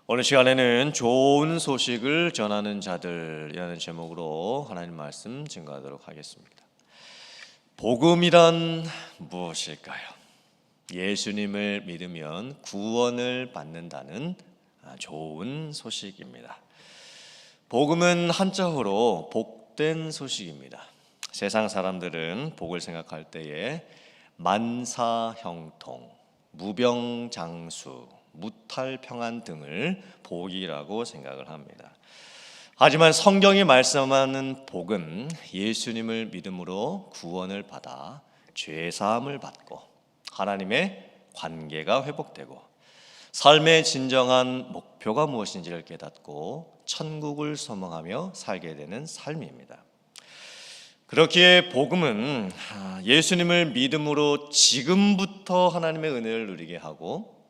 오늘 시간에는 좋은 소식을 전하는 자들이라는 제목으로 하나님 말씀 증거하도록 하겠습니다. 복음이란 무엇일까요? 예수님을 믿으면 구원을 받는다는 좋은 소식입니다. 복음은 한자어로 복된 소식입니다. 세상 사람들은 복을 생각할 때에 만사형통, 무병장수, 무탈평안 등을 복이라고 생각을 합니다. 하지만 성경이 말씀하는 복은 예수님을 믿음으로 구원을 받아 죄사함을 받고 하나님의 관계가 회복되고 삶의 진정한 목표가 무엇인지를 깨닫고 천국을 소망하며 살게 되는 삶입니다. 그렇기에 복음은 예수님을 믿음으로 지금부터 하나님의 은혜를 누리게 하고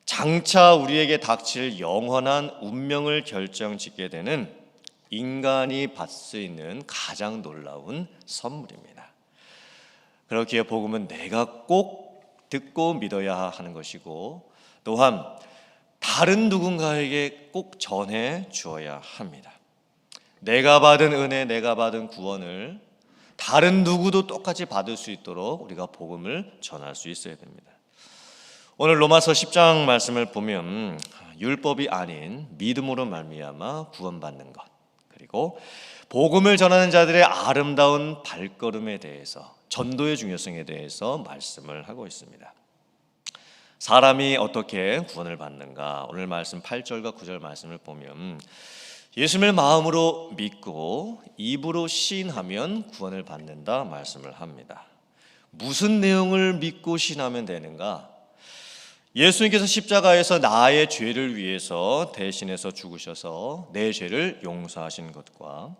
장차 우리에게 닥칠 영원한 운명을 결정짓게 되는 인간이 받을 수 있는 가장 놀라운 선물입니다. 그렇기에 복음은 내가 꼭 듣고 믿어야 하는 것이고 또한 다른 누군가에게 꼭 전해 주어야 합니다. 내가 받은 은혜, 내가 받은 구원을 다른 누구도 똑같이 받을 수 있도록 우리가 복음을 전할 수 있어야 됩니다. 오늘 로마서 10장 말씀을 보면 율법이 아닌 믿음으로 말미암아 구원받는 것, 그리고 복음을 전하는 자들의 아름다운 발걸음에 대해서, 전도의 중요성에 대해서 말씀을 하고 있습니다. 사람이 어떻게 구원을 받는가? 오늘 말씀 8절과 9절 말씀을 보면 예수님을 마음으로 믿고 입으로 시인하면 구원을 받는다 말씀을 합니다. 무슨 내용을 믿고 시인하면 되는가? 예수님께서 십자가에서 나의 죄를 위해서 대신해서 죽으셔서 내 죄를 용서하신 것과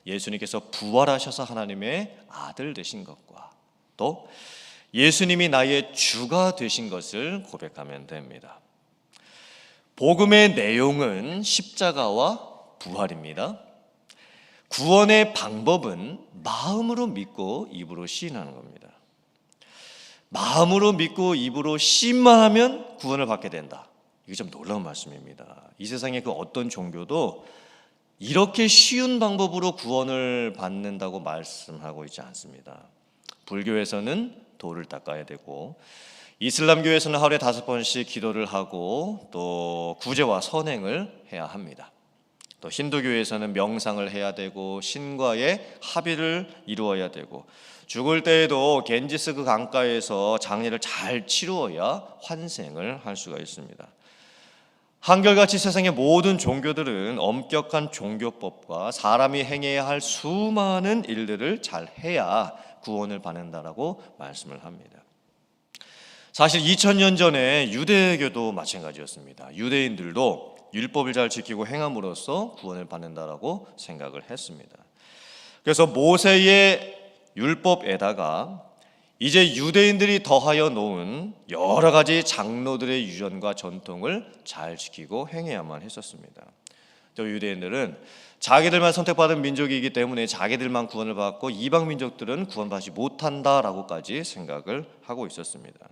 예수님께서 부활하셔서 하나님의 아들 되신 것과 또 예수님이 나의 주가 되신 것을 고백하면 됩니다. 복음의 내용은 십자가와 부활입니다. 구원의 방법은 마음으로 믿고 입으로 시인하는 겁니다. 마음으로 믿고 입으로 시인만 하면 구원을 받게 된다. 이게 좀 놀라운 말씀입니다. 이 세상의 그 어떤 종교도 이렇게 쉬운 방법으로 구원을 받는다고 말씀하고 있지 않습니다. 불교에서는 돌을 닦아야 되고 이슬람교에서는 하루에 5번씩 기도를 하고 또 구제와 선행을 해야 합니다. 또 힌두교에서는 명상을 해야 되고 신과의 합의를 이루어야 되고 죽을 때에도 겐지스 그 강가에서 장례를 잘 치루어야 환생을 할 수가 있습니다. 한결같이 세상의 모든 종교들은 엄격한 종교법과 사람이 행해야 할 수많은 일들을 잘 해야 구원을 받는다라고 말씀을 합니다. 사실 2000년 전에 유대교도 마찬가지였습니다. 유대인들도 율법을 잘 지키고 행함으로써 구원을 받는다라고 생각을 했습니다. 그래서 모세의 율법에다가 이제 유대인들이 더하여 놓은 여러 가지 장로들의 유전과 전통을 잘 지키고 행해야만 했었습니다. 또 유대인들은 자기들만 선택받은 민족이기 때문에 자기들만 구원을 받고 이방 민족들은 구원받지 못한다라고까지 생각을 하고 있었습니다.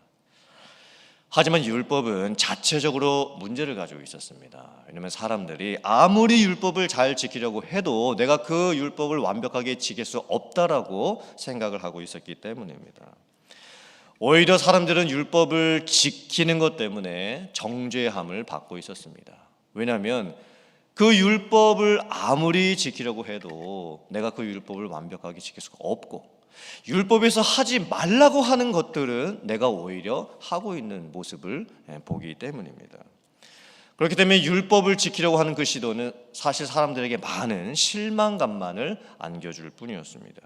하지만 율법은 자체적으로 문제를 가지고 있었습니다. 왜냐하면 사람들이 아무리 율법을 잘 지키려고 해도 내가 그 율법을 완벽하게 지킬 수 없다라고 생각을 하고 있었기 때문입니다. 오히려 사람들은 율법을 지키는 것 때문에 정죄함을 받고 있었습니다. 왜냐하면 그 율법을 아무리 지키려고 해도 내가 그 율법을 완벽하게 지킬 수가 없고 율법에서 하지 말라고 하는 것들은 내가 오히려 하고 있는 모습을 보기 때문입니다. 그렇기 때문에 율법을 지키려고 하는 그 시도는 사실 사람들에게 많은 실망감만을 안겨줄 뿐이었습니다.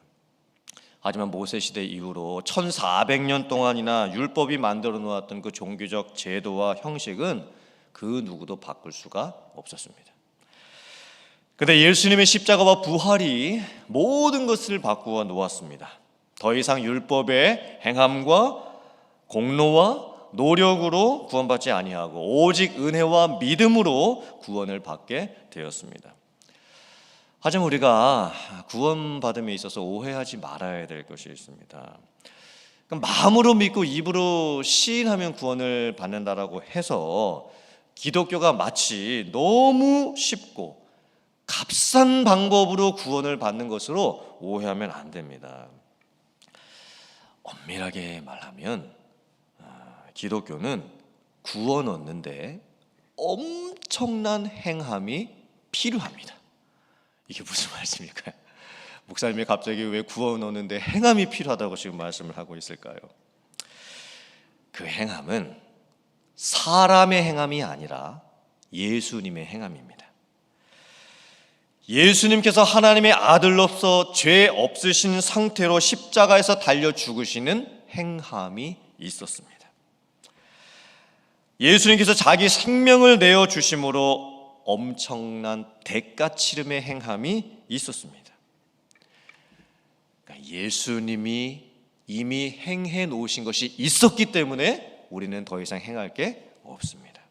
하지만 모세시대 이후로 1400년 동안이나 율법이 만들어 놓았던 그 종교적 제도와 형식은 그 누구도 바꿀 수가 없었습니다. 그런데 예수님의 십자가와 부활이 모든 것을 바꾸어 놓았습니다. 더 이상 율법의 행함과 공로와 노력으로 구원받지 아니하고 오직 은혜와 믿음으로 구원을 받게 되었습니다. 하지만 우리가 구원받음에 있어서 오해하지 말아야 될 것이 있습니다. 마음으로 믿고 입으로 시인하면 구원을 받는다라고 해서 기독교가 마치 너무 쉽고 값싼 방법으로 구원을 받는 것으로 오해하면 안 됩니다. 엄밀하게 말하면 기독교는 구원 얻는데 엄청난 행함이 필요합니다. 이게 무슨 말씀일까요? 목사님이 갑자기 왜 구원 얻는데 행함이 필요하다고 지금 말씀을 하고 있을까요? 그 행함은 사람의 행함이 아니라 예수님의 행함입니다. 예수님께서 하나님의 아들로서 죄 없으신 상태로 십자가에서 달려 죽으시는 행함이 있었습니다. 예수님께서 자기 생명을 내어 주심으로 엄청난 대가 치름의 행함이 있었습니다. 그러니까 예수님이 이미 행해 놓으신 것이 있었기 때문에 우리는 더 이상 행할 게 없습니다.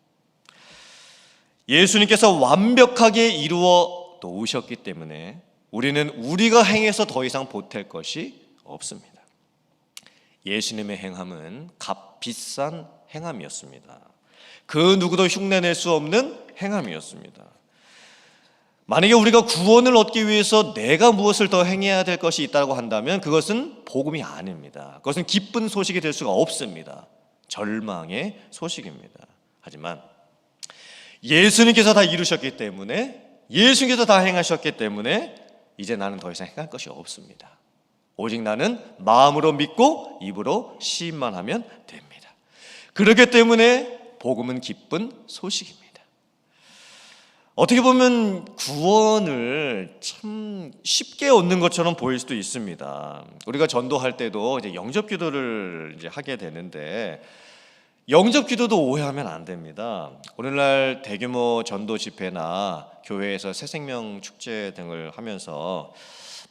예수님께서 완벽하게 이루어 놓으셨기 때문에 우리는 우리가 행해서 더 이상 보탤 것이 없습니다. 예수님의 행함은 값비싼 행함이었습니다. 그 누구도 흉내낼 수 없는 행함이었습니다. 만약에 우리가 구원을 얻기 위해서 내가 무엇을 더 행해야 될 것이 있다고 한다면 그것은 복음이 아닙니다. 그것은 기쁜 소식이 될 수가 없습니다. 절망의 소식입니다. 하지만 예수님께서 다 이루셨기 때문에, 예수님께서 다 행하셨기 때문에 이제 나는 더 이상 행할 것이 없습니다. 오직 나는 마음으로 믿고 입으로 시인만 하면 됩니다. 그렇기 때문에 복음은 기쁜 소식입니다. 어떻게 보면 구원을 참 쉽게 얻는 것처럼 보일 수도 있습니다. 우리가 전도할 때도 이제 영접 기도를 이제 하게 되는데 영접 기도도 오해하면 안 됩니다. 오늘날 대규모 전도 집회나 교회에서 새생명 축제 등을 하면서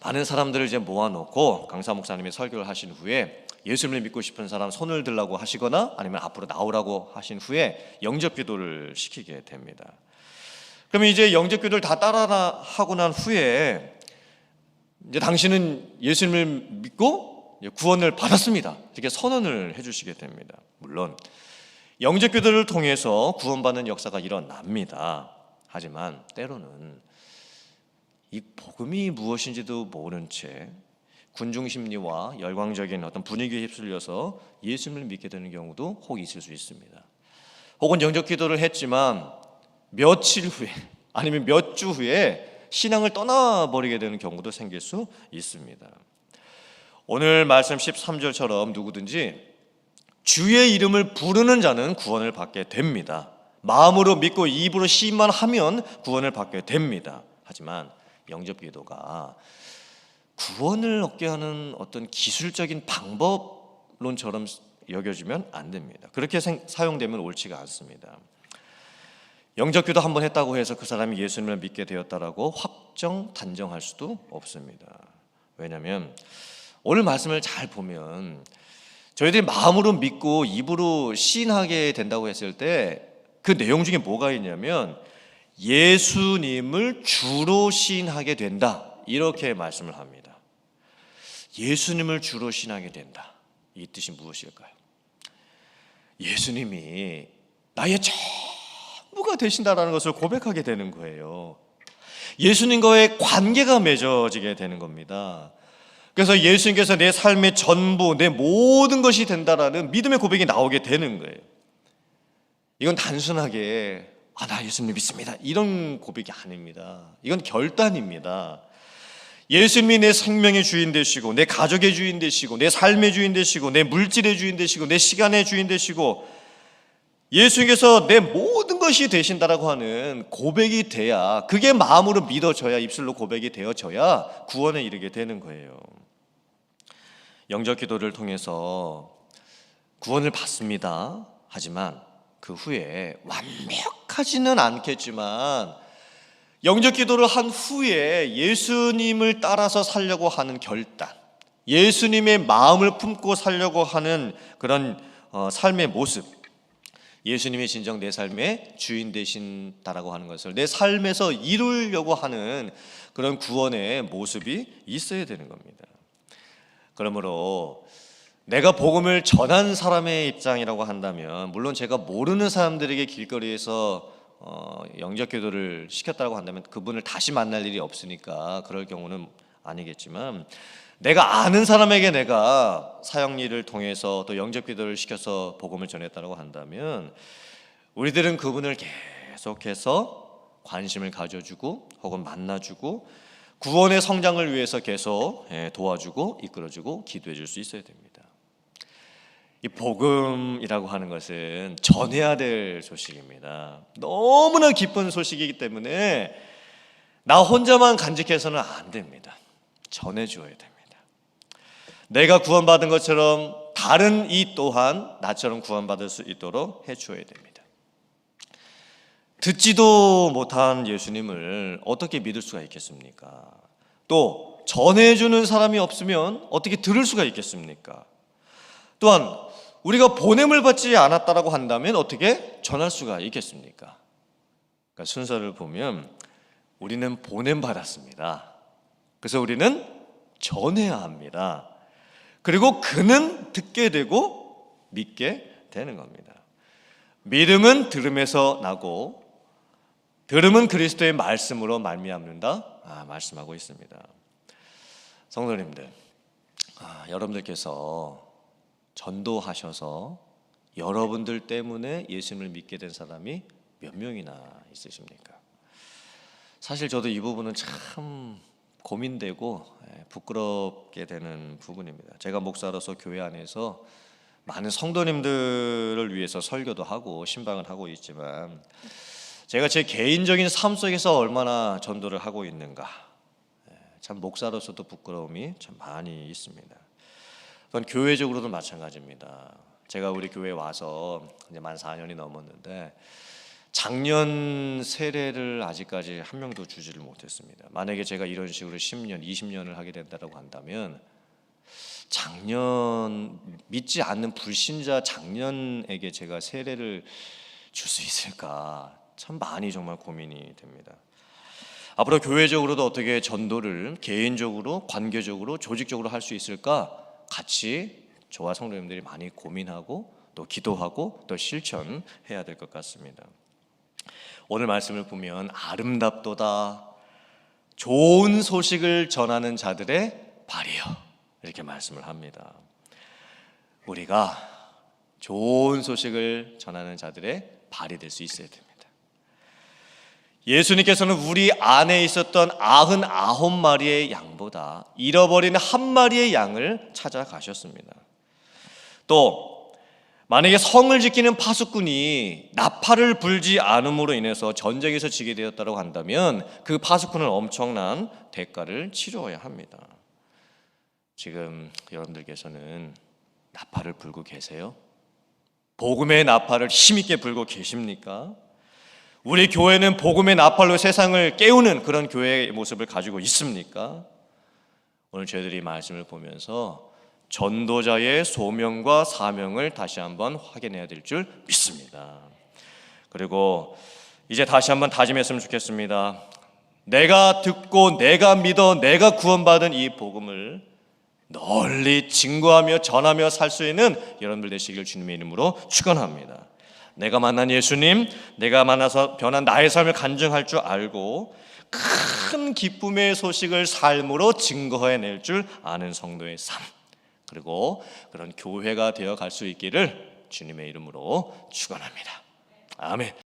많은 사람들을 이제 모아놓고 강사 목사님이 설교를 하신 후에 예수님을 믿고 싶은 사람 손을 들라고 하시거나 아니면 앞으로 나오라고 하신 후에 영접 기도를 시키게 됩니다. 그러면 이제 영접 기도를 다 따라 하고 난 후에 이제 당신은 예수님을 믿고 구원을 받았습니다. 이렇게 선언을 해주시게 됩니다. 물론 영접 기도를 통해서 구원받는 역사가 일어납니다. 하지만 때로는 이 복음이 무엇인지도 모른 채 군중 심리와 열광적인 어떤 분위기에 휩쓸려서 예수님을 믿게 되는 경우도 혹 있을 수 있습니다. 혹은 영접 기도를 했지만 며칠 후에 아니면 몇 주 후에 신앙을 떠나버리게 되는 경우도 생길 수 있습니다. 오늘 말씀 13절처럼 누구든지 주의 이름을 부르는 자는 구원을 받게 됩니다. 마음으로 믿고 입으로 시인만 하면 구원을 받게 됩니다. 하지만 영접 기도가 구원을 얻게 하는 어떤 기술적인 방법론처럼 여겨지면 안 됩니다. 그렇게 사용되면 옳지가 않습니다. 영접 기도 한번 했다고 해서 그 사람이 예수님을 믿게 되었다라고 확정 단정할 수도 없습니다. 왜냐하면 오늘 말씀을 잘 보면 저희들이 마음으로 믿고 입으로 시인하게 된다고 했을 때 그 내용 중에 뭐가 있냐면 예수님을 주로 시인하게 된다, 이렇게 말씀을 합니다. 예수님을 주로 시인하게 된다, 이 뜻이 무엇일까요? 예수님이 나의 전부가 되신다라는 것을 고백하게 되는 거예요. 예수님과의 관계가 맺어지게 되는 겁니다. 그래서 예수님께서 내 삶의 전부, 내 모든 것이 된다라는 믿음의 고백이 나오게 되는 거예요. 이건 단순하게 나 예수님 믿습니다, 이런 고백이 아닙니다. 이건 결단입니다. 예수님이 내 생명의 주인 되시고 내 가족의 주인 되시고 내 삶의 주인 되시고 내 물질의 주인 되시고 내 시간의 주인 되시고 예수님께서 내 모든 것이 되신다라고 하는 고백이 돼야, 그게 마음으로 믿어져야, 입술로 고백이 되어져야 구원에 이르게 되는 거예요. 영접 기도를 통해서 구원을 받습니다. 하지만 그 후에 완벽하지는 않겠지만 영접 기도를 한 후에 예수님을 따라서 살려고 하는 결단, 예수님의 마음을 품고 살려고 하는 그런 삶의 모습, 예수님이 진정 내 삶의 주인 되신다라고 하는 것을 내 삶에서 이루려고 하는 그런 구원의 모습이 있어야 되는 겁니다. 그러므로 내가 복음을 전한 사람의 입장이라고 한다면, 물론 제가 모르는 사람들에게 길거리에서 영접기도를 시켰다고 한다면 그분을 다시 만날 일이 없으니까 그럴 경우는 아니겠지만, 내가 아는 사람에게 내가 사역일을 통해서 또 영접기도를 시켜서 복음을 전했다고 한다면, 우리들은 그분을 계속해서 관심을 가져주고 혹은 만나주고 구원의 성장을 위해서 계속 도와주고 이끌어주고 기도해 줄 수 있어야 됩니다. 이 복음이라고 하는 것은 전해야 될 소식입니다. 너무나 기쁜 소식이기 때문에 나 혼자만 간직해서는 안 됩니다. 전해줘야 됩니다. 내가 구원받은 것처럼 다른 이 또한 나처럼 구원받을 수 있도록 해줘야 됩니다. 듣지도 못한 예수님을 어떻게 믿을 수가 있겠습니까? 또 전해주는 사람이 없으면 어떻게 들을 수가 있겠습니까? 또한 우리가 보냄을 받지 않았다라고 한다면 어떻게 전할 수가 있겠습니까? 그러니까 순서를 보면 우리는 보냄 받았습니다. 그래서 우리는 전해야 합니다. 그리고 그는 듣게 되고 믿게 되는 겁니다. 믿음은 들음에서 나고 들음은 그리스도의 말씀으로 말미암는다 말씀하고 있습니다. 성도님들, 여러분들께서 전도하셔서 여러분들 때문에 예수님을 믿게 된 사람이 몇 명이나 있으십니까? 사실 저도 이 부분은 참 고민되고 부끄럽게 되는 부분입니다. 제가 목사로서 교회 안에서 많은 성도님들을 위해서 설교도 하고 신방을 하고 있지만, 제가 제 개인적인 삶 속에서 얼마나 전도를 하고 있는가, 참 목사로서도 부끄러움이 참 많이 있습니다. 또한 교회적으로도 마찬가지입니다. 제가 우리 교회에 와서 이제 만 4년이 넘었는데 작년 세례를 아직까지 한 명도 주지를 못했습니다. 만약에 제가 이런 식으로 10년, 20년을 하게 된다고 한다면 작년 믿지 않는 불신자 작년에게 제가 세례를 줄 수 있을까, 참 많이 정말 고민이 됩니다. 앞으로 교회적으로도 어떻게 전도를 개인적으로, 관계적으로, 조직적으로 할 수 있을까 같이 저와 성도님들이 많이 고민하고 또 기도하고 또 실천해야 될 것 같습니다. 오늘 말씀을 보면 아름답도다 좋은 소식을 전하는 자들의 발이요, 이렇게 말씀을 합니다. 우리가 좋은 소식을 전하는 자들의 발이 될 수 있어야 됩니다. 예수님께서는 우리 안에 있었던 99마리의 양보다 잃어버린 한 마리의 양을 찾아가셨습니다. 또 만약에 성을 지키는 파수꾼이 나팔을 불지 않음으로 인해서 전쟁에서 지게 되었다고 한다면 그 파수꾼은 엄청난 대가를 치러야 합니다. 지금 여러분들께서는 나팔을 불고 계세요? 복음의 나팔을 힘있게 불고 계십니까? 우리 교회는 복음의 나팔로 세상을 깨우는 그런 교회의 모습을 가지고 있습니까? 오늘 저희들이 말씀을 보면서 전도자의 소명과 사명을 다시 한번 확인해야 될 줄 믿습니다. 그리고 이제 다시 한번 다짐했으면 좋겠습니다. 내가 듣고 내가 믿어 내가 구원받은 이 복음을 널리 증거하며 전하며 살 수 있는 여러분들 되시길 주님의 이름으로 축원합니다. 내가 만난 예수님, 내가 만나서 변한 나의 삶을 간증할 줄 알고 큰 기쁨의 소식을 삶으로 증거해낼 줄 아는 성도의 삶, 그리고 그런 교회가 되어 갈 수 있기를 주님의 이름으로 축원합니다. 아멘.